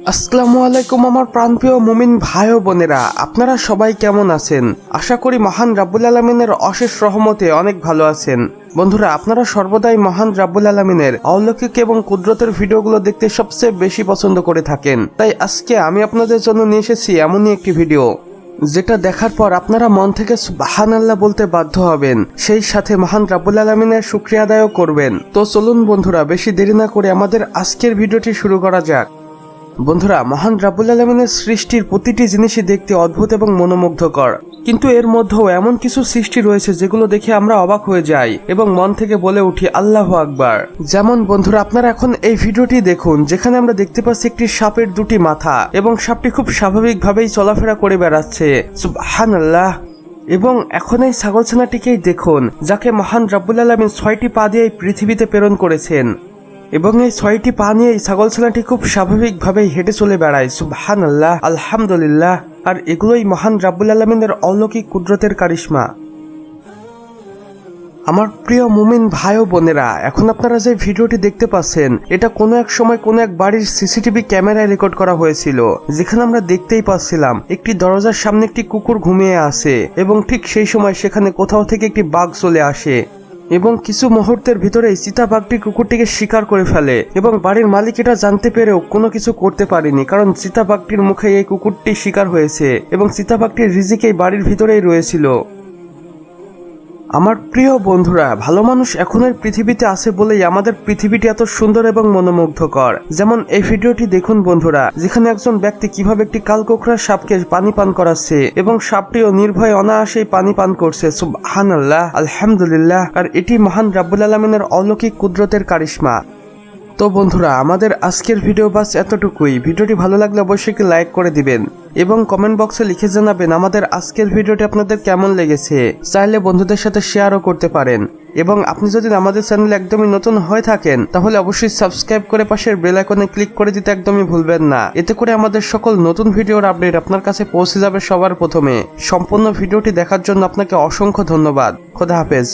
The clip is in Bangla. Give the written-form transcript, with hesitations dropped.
আসসালামু আলাইকুম আমার প্রাণপ্রিয় মুমিন ভাই ও বোনেরা, আপনারা সবাই কেমন আছেন? আশা করি মহান রাব্বুল আলামিনের অশেষ রহমতে অনেক ভালো আছেন। বন্ধুরা, আপনারা সর্বদাই মহান রাব্বুল আলামিনের অলৌকিক এবং কুদরতের ভিডিওগুলো দেখতে সবচেয়ে বেশি পছন্দ করে থাকেন। তাই আজকে আমি আপনাদের জন্য নিয়ে এসেছি এমনই একটি ভিডিও, যেটা দেখার পর আপনারা মন থেকে সুবহানাল্লাহ বলতে বাধ্য হবেন, সেই সাথে মহান রাব্বুল আলামিনের শুকরিয়া আদায়ও করবেন। তো চলুন বন্ধুরা, বেশি দেরি না করে আমাদের আজকের ভিডিওটি শুরু করা যাক। বন্ধুরা, মহান রাব্বুল আলামিনের সৃষ্টির প্রতিটি জিনিসই দেখতে অদ্ভুত এবং মনোমুগ্ধকর, কিন্তু এর মধ্যেও এমন কিছু সৃষ্টি রয়েছে যেগুলো দেখে আমরা অবাক হয়ে যাই এবং মন থেকে বলে উঠি আল্লাহু আকবার। যেমন বন্ধুরা, আপনারা এখন এই ভিডিওটি দেখুন, যেখানে আমরা দেখতে পাচ্ছি একটি সাপের দুটি মাথা এবং সাপটি খুব স্বাভাবিকভাবেই চলাফেরা করে বেড়াচ্ছে। সুবহানাল্লাহ। এবং এখন এই ছাগলছানাটিকেই দেখুন, যাকে মহান রাব্বুল আলামিন 6টি পা দিয়ে এই পৃথিবীতে প্রেরণ করেছেন এবং এই 6টি পা নিয়ে এই ছাগলছানাটি খুব স্বাভাবিকভাবেই হেঁটে চলে বেড়ায়। সুবহানাল্লাহ, আলহামদুলিল্লাহ। আর এগুলোই মহান রাব্বুল আলামিনের অলৌকিক কুদরতের কারিশমা। আমার প্রিয় মুমিন ভাই ও বোনেরা, এখন আপনারা যে ভিডিওটি দেখতে পাচ্ছেন, এটা কোনো এক সময় কোনো এক বাড়ির সিসিটিভি ক্যামেরায় রেকর্ড করা হয়েছিল, যেখানে আমরা দেখতেই পাচ্ছিলাম একটি দরজার সামনে একটি কুকুর ঘুমিয়ে আছে এবং ঠিক সেই সময় সেখানে কোথাও থেকে একটি বাঘ চলে আসে এবং কিছু মুহূর্তের ভিতরেই চিতাবাঘটি কুকুরটিকে শিকার করে ফেলে এবং বাড়ির মালিক এটা জানতে পেরেও কোনো কিছু করতে পারেনি, কারণ চিতাবাঘটির মুখে এই কুকুরটি শিকার হয়েছে এবং চিতাবাঘটির রিজিক এই বাড়ির ভিতরেই রয়েছিল। আমার প্রিয় বন্ধুরা, ভালো মানুষ এখনের পৃথিবীতে আছে বলেই আমাদের পৃথিবীটি এত সুন্দর এবং মনোমুগ্ধকর। যেমন এই ভিডিওটি দেখুন বন্ধুরা, যেখানে একজন ব্যক্তি কিভাবে একটি কালকোখরা সাপকে পানি পান করাচ্ছে এবং সাপটিও নির্ভয়ে অনায়াসেই পানি পান করছে। সুবহানাল্লাহ, আলহামদুলিল্লাহ। আর এটি মহান রাব্বুল আলামিনের অলৌকিক কুদরতের কারিশমা। তো বন্ধুরা, আমাদের আজকের ভিডিও বাস এতটুকুই। ভিডিওটি ভালো লাগলে অবশ্যই একটি লাইক করে দিবেন এবং কমেন্ট বক্সে লিখে জানাবেন আমাদের আজকের ভিডিওটি আপনাদের কেমন লেগেছে। চাইলে বন্ধুদের সাথে শেয়ারও করতে পারেন। এবং আপনি যদি আমাদের চ্যানেলে একদমই নতুন হয়ে থাকেন, তাহলে অবশ্যই সাবস্ক্রাইব করে পাশের বেল আইকনে ক্লিক করে দিতে একদমই ভুলবেন না। এতে করে আমাদের সকল নতুন ভিডিওর আপডেট আপনার কাছে পৌঁছে যাবে সবার প্রথমে। সম্পূর্ণ ভিডিওটি দেখার জন্য আপনাকে অসংখ্য ধন্যবাদ। খোদা হাফেজ।